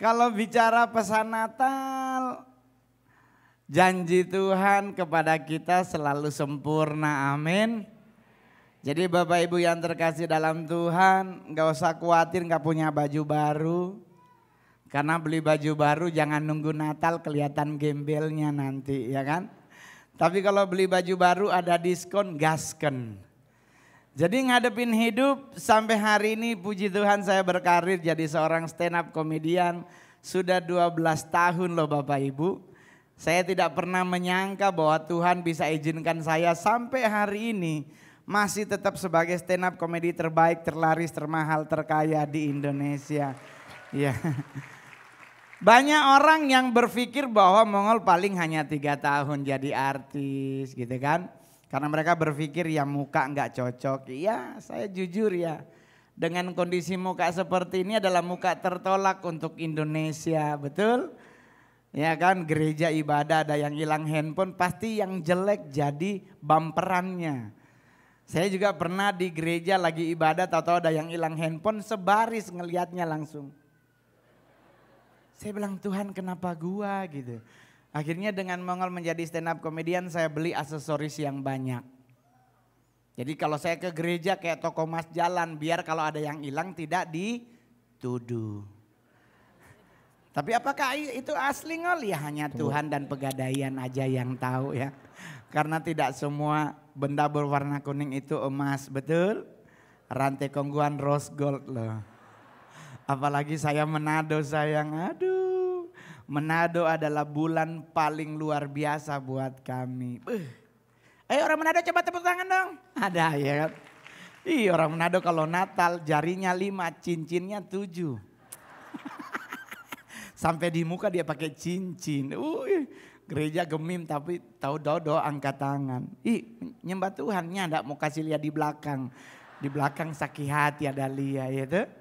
Kalau bicara pesan Natal, janji Tuhan kepada kita selalu sempurna, amin. Jadi Bapak Ibu yang terkasih dalam Tuhan, gak usah khawatir gak punya baju baru. Karena beli baju baru jangan nunggu Natal kelihatan gembelnya nanti, ya kan. Tapi kalau beli baju baru ada diskon, gasken. Jadi ngadepin hidup sampai hari ini puji Tuhan saya berkarir jadi seorang stand up komedian. Sudah 12 tahun loh Bapak Ibu. Saya tidak pernah menyangka bahwa Tuhan bisa izinkan saya sampai hari ini masih tetap sebagai stand up komedi terbaik, terlaris, termahal, terkaya di Indonesia. Ya. Banyak orang yang berpikir bahwa Mongol paling hanya 3 tahun jadi artis gitu kan. Karena mereka berpikir ya muka nggak cocok. Iya saya jujur ya. Dengan kondisi muka seperti ini adalah muka tertolak untuk Indonesia, betul? Ya kan gereja ibadah ada yang hilang handphone pasti yang jelek jadi bumperannya. Saya juga pernah di gereja lagi ibadah tahu-tahu ada yang hilang handphone sebaris ngelihatnya langsung. Saya bilang Tuhan kenapa gua gitu. Akhirnya dengan Mongol menjadi stand up komedian saya beli aksesoris yang banyak. Jadi kalau saya ke gereja kayak toko mas jalan biar kalau ada yang hilang tidak dituduh. Tapi apakah itu asli Ngol? Ya hanya Tuhan dan Pegadaian aja yang tahu ya. Karena tidak semua benda berwarna kuning itu emas, betul? Rantai kongguan rose gold loh. Apalagi saya Manado sayang, aduh. Manado adalah bulan paling luar biasa buat kami. Ayo orang Manado coba tepuk tangan dong. Ada ya kan. Ih orang Manado kalau Natal jarinya 5 cincinnya 7. Sampai di muka dia pakai cincin. Gereja gemim tapi tahu angkat tangan. Ih nyembah Tuhan nggak mau kasih lihat di belakang. Di belakang sakit hati ada Lia ya tuh.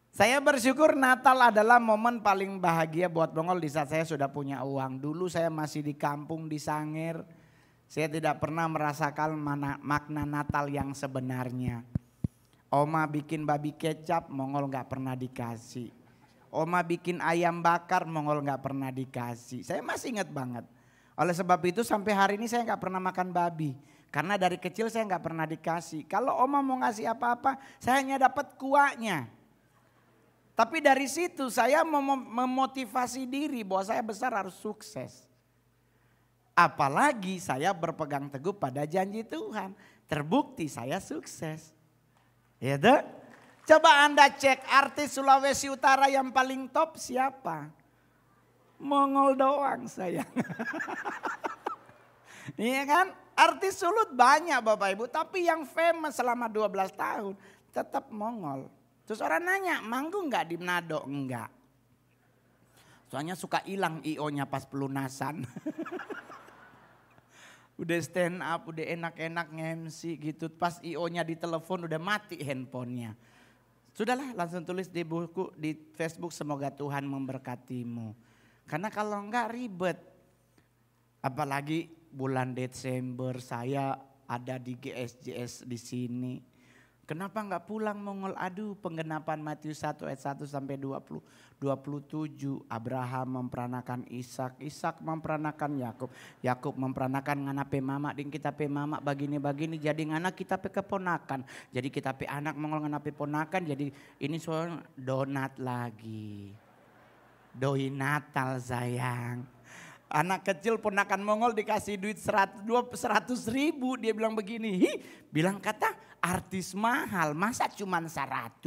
Saya bersyukur Natal adalah momen paling bahagia buat Mongol di saat saya sudah punya uang. Dulu saya masih di kampung di Sangir. Saya tidak pernah merasakan makna Natal yang sebenarnya. Oma bikin babi kecap, Mongol gak pernah dikasih. Oma bikin ayam bakar, Mongol gak pernah dikasih. Saya masih ingat banget. Oleh sebab itu sampai hari ini saya gak pernah makan babi. Karena dari kecil saya gak pernah dikasih. Kalau Oma mau ngasih apa-apa, saya hanya dapat kuahnya. Tapi dari situ saya memotivasi diri bahwa saya besar harus sukses. Apalagi saya berpegang teguh pada janji Tuhan. Terbukti saya sukses. Ya tuh? Coba Anda cek artis Sulawesi Utara yang paling top siapa? Mongol doang sayang. Iya kan? Artis Sulut banyak Bapak Ibu. Tapi yang famous selama 12 tahun tetap Mongol. Terus orang nanya, manggung nggak di Manado? Enggak. Soalnya suka hilang IO-nya pas pelunasan. Udah stand up, udah enak-enak nge-MC gitu. Pas IO-nya ditelepon udah mati handphonenya. Sudahlah langsung tulis di buku, di Facebook semoga Tuhan memberkatimu. Karena kalau enggak ribet. Apalagi bulan Desember saya ada di GSJS di sini. Kenapa enggak pulang Mongol? Aduh penggenapan Matius 1 ayat 1 sampai 27. Abraham memperanakan Ishak, Ishak memperanakan Yakub, Yakub memperanakan ngana pe mama ding kita pe mama bagini jadi ngana kita pe keponakan. Jadi kita pe anak Mongol ngana pe ponakan jadi ini soal donat lagi. Doi Natal sayang. Anak kecil ponakan Mongol dikasih duit 100 ribu. Dia bilang begini, bilang kata artis mahal masa cuman 100.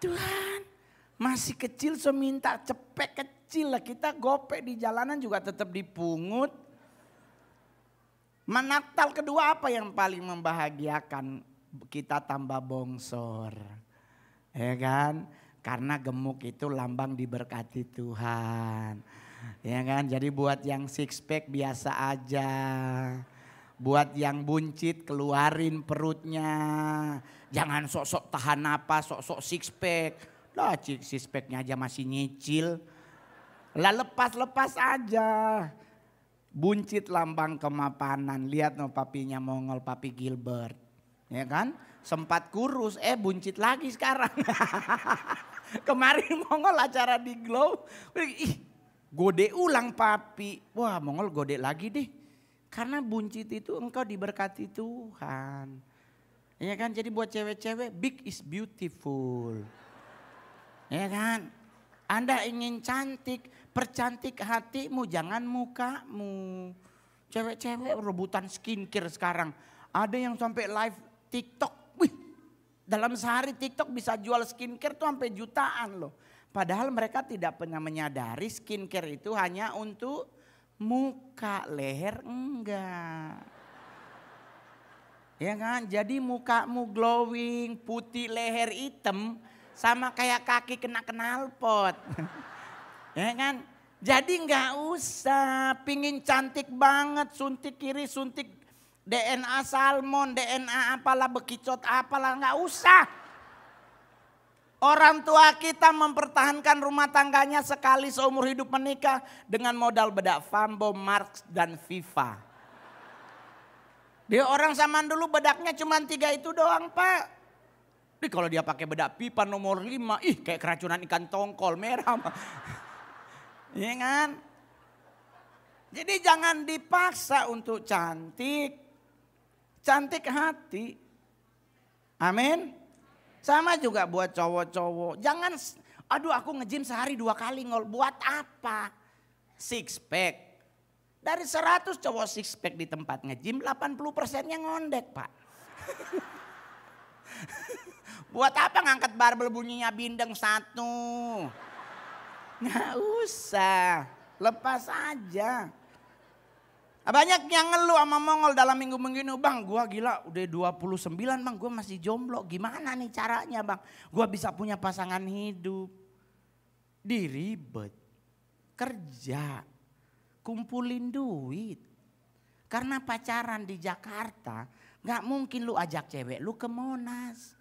Tuhan masih kecil seminta cepet kecil lah. Kita gope di jalanan juga tetap dipungut. Natal kedua apa yang paling membahagiakan? Kita tambah bongsor. Ya kan? Karena gemuk itu lambang diberkati Tuhan. Ya kan, jadi buat yang six pack biasa aja. Buat yang buncit keluarin perutnya. Jangan sok-sok tahan napas, sok-sok six pack. Lah six packnya aja masih nyicil. Lah lepas-lepas aja. Buncit lambang kemapanan. Lihat no papinya Mongol, papi Gilbert. Ya kan, sempat kurus buncit lagi sekarang. Kemarin Mongol acara di Glow. Ih, gode ulang papi. Wah Mongol gode lagi deh. Karena buncit itu engkau diberkati Tuhan. Ya kan, jadi buat cewek-cewek big is beautiful. Ya kan, Anda ingin cantik, percantik hatimu jangan mukamu. Cewek-cewek rebutan skincare sekarang. Ada yang sampai live TikTok. Wih, dalam sehari TikTok bisa jual skincare tuh sampai jutaan loh. Padahal mereka tidak pernah menyadari skincare itu hanya untuk muka, leher enggak. Ya kan, jadi mukamu glowing, putih, leher hitam, sama kayak kaki kena knalpot. Ya kan, jadi nggak usah pingin cantik banget, suntik kiri, suntik DNA salmon, DNA apalah, bekicot apalah, nggak usah. Orang tua kita mempertahankan rumah tangganya sekali seumur hidup menikah dengan modal bedak Fambo, Marx dan Viva. Dia orang zaman dulu bedaknya cuma 3 itu doang Pak. Kalau dia pakai bedak pipa nomor 5, ih kayak keracunan ikan tongkol merah. Iya kan? Jadi jangan dipaksa untuk cantik. Cantik hati. Amin. Sama juga buat cowok-cowok. Jangan, aduh aku nge-gym sehari 2 kali ngol. Buat apa? Six pack. Dari 100 cowok six pack di tempat nge-gym, 80%-nya ngondek Pak. Buat apa ngangkat barbel bunyinya bindeng 1? Nggak usah, lepas aja. Banyak yang ngeluh sama Mongol dalam minggu-minggu ini. Bang gua gila udah 29 bang, gua masih jomblo. Gimana nih caranya bang? Gua bisa punya pasangan hidup. Diribet, kerja, kumpulin duit. Karena pacaran di Jakarta gak mungkin lu ajak cewek lu ke Monas.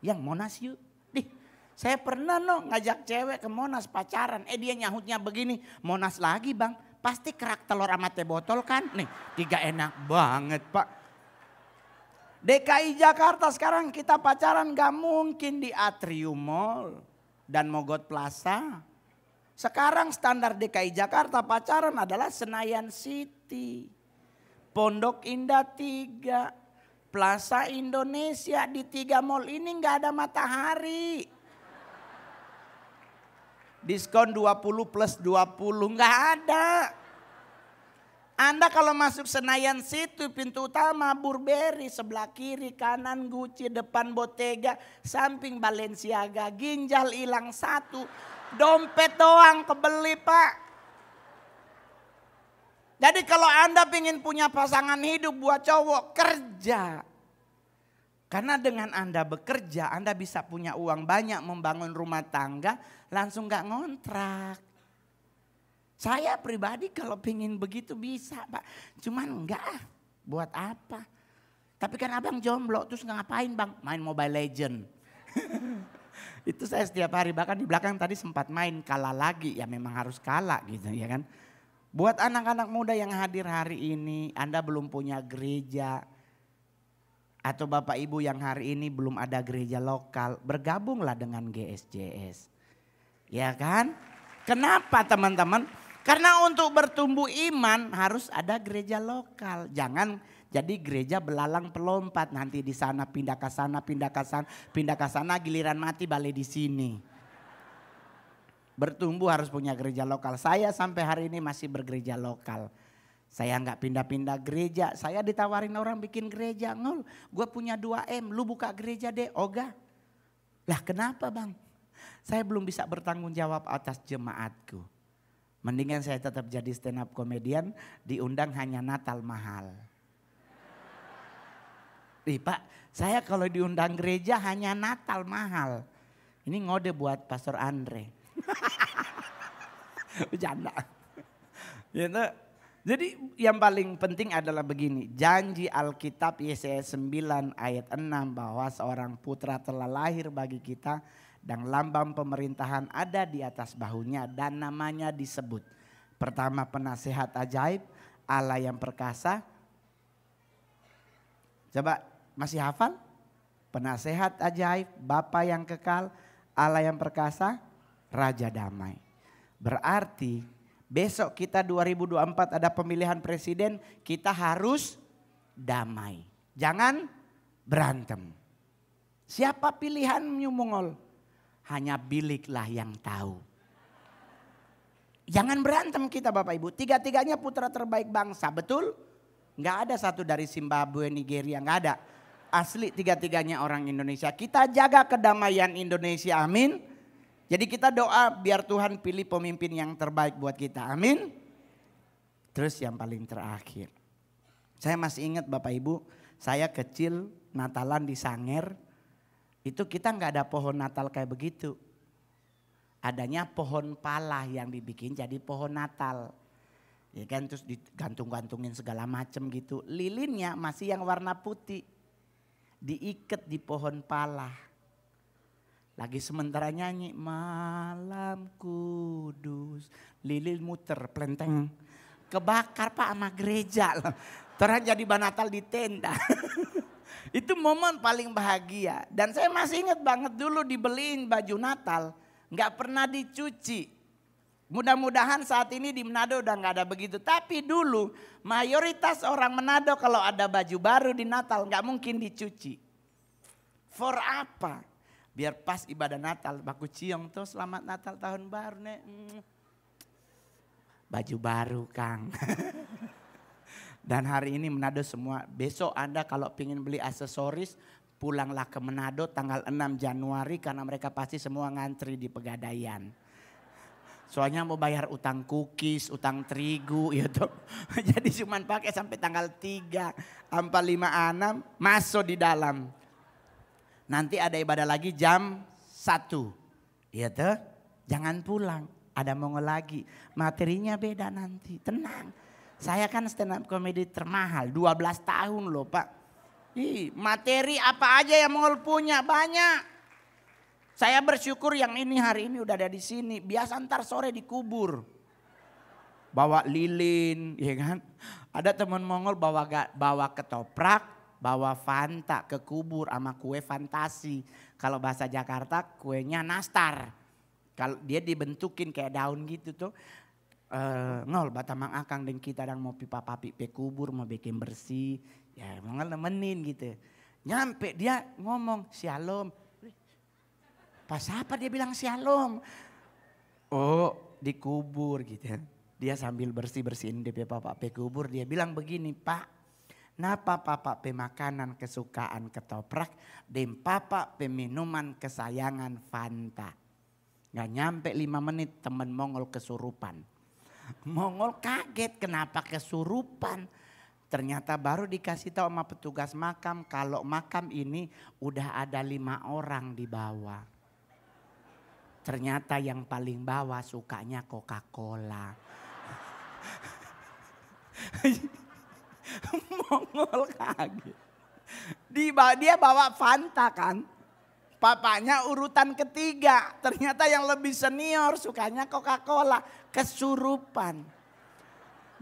Yang Monas yuk. Saya pernah ngajak cewek ke Monas pacaran. Dia nyahutnya begini, Monas lagi bang. Pasti kerak telur sama teh botol kan. Nih 3 enak banget Pak. DKI Jakarta sekarang kita pacaran gak mungkin di Atrium Mall dan Mogot Plaza. Sekarang standar DKI Jakarta pacaran adalah Senayan City, Pondok Indah 3, Plaza Indonesia. Di 3 mall ini gak ada matahari. Diskon 20 plus 20 nggak ada. Anda kalau masuk Senayan City pintu utama Burberry, sebelah kiri kanan Gucci, depan Bottega, samping Balenciaga, ginjal hilang 1, dompet doang kebeli Pak. Jadi kalau Anda ingin punya pasangan hidup buat cowok, kerja. Karena dengan Anda bekerja, Anda bisa punya uang banyak membangun rumah tangga, langsung gak ngontrak. Saya pribadi kalau pengen begitu bisa Pak, cuman enggak, buat apa. Tapi kan abang jomblo, terus ngapain bang? Main Mobile Legend. Itu saya setiap hari, bahkan di belakang tadi sempat main, kalah lagi, ya memang harus kalah gitu ya kan. Buat anak-anak muda yang hadir hari ini, Anda belum punya gereja. Atau Bapak Ibu yang hari ini belum ada gereja lokal, bergabunglah dengan GSJS. Ya kan? Kenapa teman-teman? Karena untuk bertumbuh iman harus ada gereja lokal. Jangan jadi gereja belalang pelompat, nanti di sana pindah ke sana, pindah ke sana, pindah ke sana, giliran mati balik di sini. Bertumbuh harus punya gereja lokal. Saya sampai hari ini masih bergereja lokal. Saya nggak pindah-pindah gereja. Saya ditawarin orang bikin gereja. Ngol, gue punya 2M, lu buka gereja deh, Oga. Lah kenapa bang? Saya belum bisa bertanggung jawab atas jemaatku. Mendingan saya tetap jadi stand up komedian, diundang hanya Natal mahal. Pak, saya kalau diundang gereja hanya Natal mahal. Ini ngode buat Pastor Andre. Bercanda. Gitu. Jadi yang paling penting adalah begini, janji Alkitab Yesaya 9 ayat 6 bahwa seorang putra telah lahir bagi kita dan lambang pemerintahan ada di atas bahunya dan namanya disebut. Pertama penasehat ajaib, Allah yang perkasa. Coba masih hafal? Penasehat ajaib, Bapa yang kekal, Allah yang perkasa, Raja damai. Berarti besok kita 2024 ada pemilihan presiden, kita harus damai. Jangan berantem. Siapa pilihanmu Mongol? Hanya biliklah yang tahu. Jangan berantem kita Bapak Ibu. Tiga-tiganya putra terbaik bangsa, betul? Nggak ada satu dari Zimbabwe, Nigeria, nggak ada. Asli tiga-tiganya orang Indonesia. Kita jaga kedamaian Indonesia, amin. Jadi kita doa biar Tuhan pilih pemimpin yang terbaik buat kita, amin. Terus yang paling terakhir. Saya masih ingat Bapak Ibu, saya kecil Natalan di Sanger. Itu kita nggak ada pohon Natal kayak begitu. Adanya pohon pala yang dibikin jadi pohon Natal. Ya kan, terus digantung-gantungin segala macam gitu. Lilinnya masih yang warna putih. Diikat di pohon pala. Lagi sementara nyanyi malam kudus. Lilin muter plenteng. Kebakar Pak sama gereja. Terus jadi Natal di tenda. Itu momen paling bahagia. Dan saya masih ingat banget dulu dibeliin baju Natal. Gak pernah dicuci. Mudah-mudahan saat ini di Manado udah gak ada begitu. Tapi dulu mayoritas orang Manado kalau ada baju baru di Natal gak mungkin dicuci. For apa? Biar pas ibadah Natal baku ciong tuh selamat Natal tahun baru nih. Baju baru Kang. Dan hari ini Manado semua. Besok Anda kalau pengen beli aksesoris pulanglah ke Manado tanggal 6 Januari karena mereka pasti semua ngantri di Pegadaian. Soalnya mau bayar utang cookies, utang terigu gitu. Jadi cuman pakai sampai tanggal 3, 4, 5, 6 masuk di dalam. Nanti ada ibadah lagi jam 1. Iya tuh, jangan pulang. Ada Mongol lagi. Materinya beda nanti, tenang. Saya kan stand up comedy termahal, 12 tahun loh Pak. Materi apa aja yang Mongol punya banyak. Saya bersyukur yang ini hari ini udah ada di sini. Biasa ntar sore dikubur. Bawa lilin, ya kan. Ada teman Mongol bawa ketoprak, bawa Fanta ke kubur sama kue fantasi. Kalau bahasa Jakarta kuenya nastar. Kalau dia dibentukin kayak daun gitu tuh. Ngol batamang akang dan kita yang mau pipa papi pe kubur mau bikin bersih. Ya Mongol nemenin gitu. Nyampe dia ngomong shalom. Pas apa dia bilang shalom? Oh dikubur gitu. Dia sambil bersih-bersihin DP papa pe kubur. Dia bilang begini Pak. Napa papa pe makanan kesukaan ketoprak. Dan papa pe minuman kesayangan Fanta. Gak nyampe 5 menit temen Mongol kesurupan. Mongol kaget kenapa kesurupan. Ternyata baru dikasih tahu sama petugas makam. Kalau makam ini udah ada 5 orang di bawah. Ternyata yang paling bawah sukanya Coca-Cola. Mongol kaget. Dia bawa Fanta kan. Papanya urutan ketiga. Ternyata yang lebih senior sukanya Coca-Cola. Kesurupan.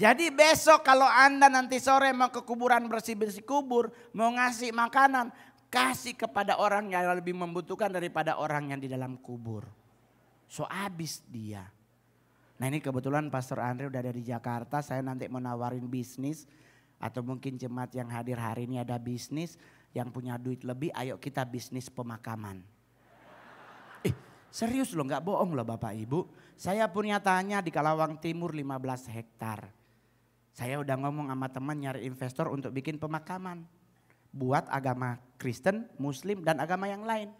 Jadi besok kalau Anda nanti sore mau ke kuburan bersih-bersih kubur. Mau ngasih makanan. Kasih kepada orang yang lebih membutuhkan daripada orang yang di dalam kubur. So abis dia. Nah ini kebetulan Pastor Andre udah ada di Jakarta. Saya nanti mau nawarin bisnis. Atau mungkin jemaat yang hadir hari ini ada bisnis. Yang punya duit lebih ayo kita bisnis pemakaman. Serius loh gak bohong loh Bapak Ibu. Saya punya tanya di Kalawang Timur 15 hektar. Saya udah ngomong sama teman nyari investor untuk bikin pemakaman. Buat agama Kristen, Muslim dan agama yang lain.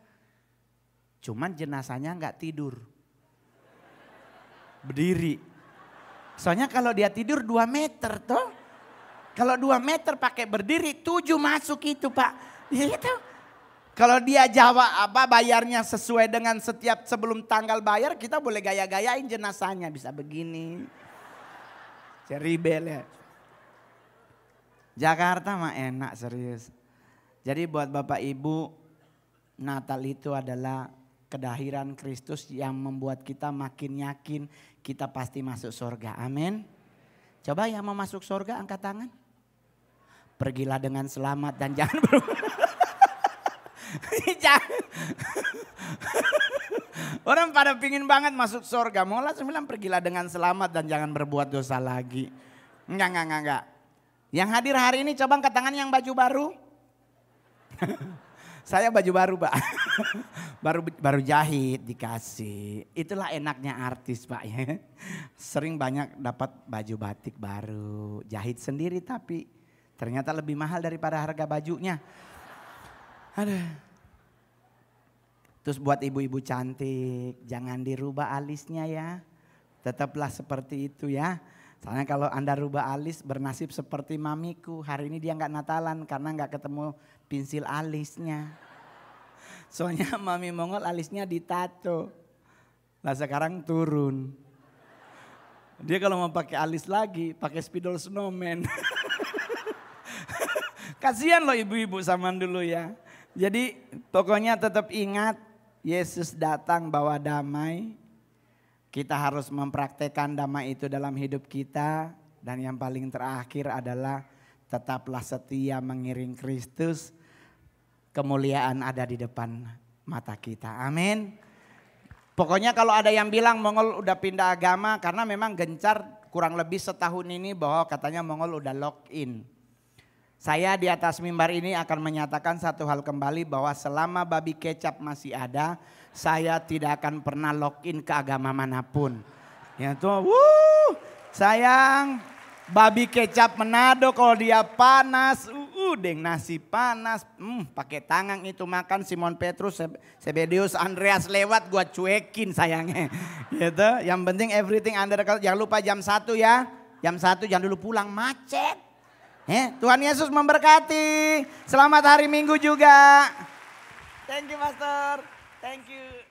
Cuman jenazahnya gak tidur. Berdiri. Soalnya kalau dia tidur 2 meter tuh. Kalau 2 meter pakai berdiri 7 masuk itu Pak. Gitu. Kalau dia jawab bayarnya sesuai dengan setiap sebelum tanggal bayar kita boleh gaya-gayain jenazahnya. Bisa begini. Ceribel ya. Jakarta mah enak serius. Jadi buat Bapak Ibu Natal itu adalah kelahiran Kristus yang membuat kita makin yakin kita pasti masuk surga. Amin. Coba yang mau masuk surga angkat tangan. Pergilah dengan selamat dan jangan Orang pada pingin banget masuk surga. Maulah sembilan pergilah dengan selamat dan jangan berbuat dosa lagi. Enggak. Yang hadir hari ini coba angkat tangan yang baju baru. Saya baju baru Pak. baru jahit dikasih. Itulah enaknya artis Pak ya. Sering banyak dapat baju batik baru. Jahit sendiri tapi ternyata lebih mahal daripada harga bajunya. Aduh. Terus buat ibu-ibu cantik, jangan dirubah alisnya ya. Tetaplah seperti itu ya. Soalnya kalau Anda rubah alis bernasib seperti mamiku. Hari ini dia nggak Natalan karena nggak ketemu pensil alisnya. Soalnya mami Mongol alisnya ditato. Lah sekarang turun. Dia kalau mau pakai alis lagi, pakai spidol snowman. Kasihan loh ibu-ibu zaman dulu ya. Jadi pokoknya tetap ingat. Yesus datang bawa damai, kita harus mempraktekkan damai itu dalam hidup kita. Dan yang paling terakhir adalah tetaplah setia mengiring Kristus, kemuliaan ada di depan mata kita, amin. Pokoknya kalau ada yang bilang Mongol udah pindah agama, karena memang gencar kurang lebih setahun ini bahwa katanya Mongol udah lock in. Saya di atas mimbar ini akan menyatakan satu hal kembali bahwa selama babi kecap masih ada, saya tidak akan pernah login ke agama manapun. Ya tuh, sayang, babi kecap Manado kalau dia panas, deng nasi panas, pakai tangan itu makan Simon Petrus, Sebedius, Andreas lewat gua cuekin sayangnya. Gitu. Yang penting everything under control. Jangan lupa jam 1 ya, jam 1 jangan dulu pulang macet. Tuhan Yesus memberkati. Selamat hari Minggu juga. Thank you Pastor. Thank you.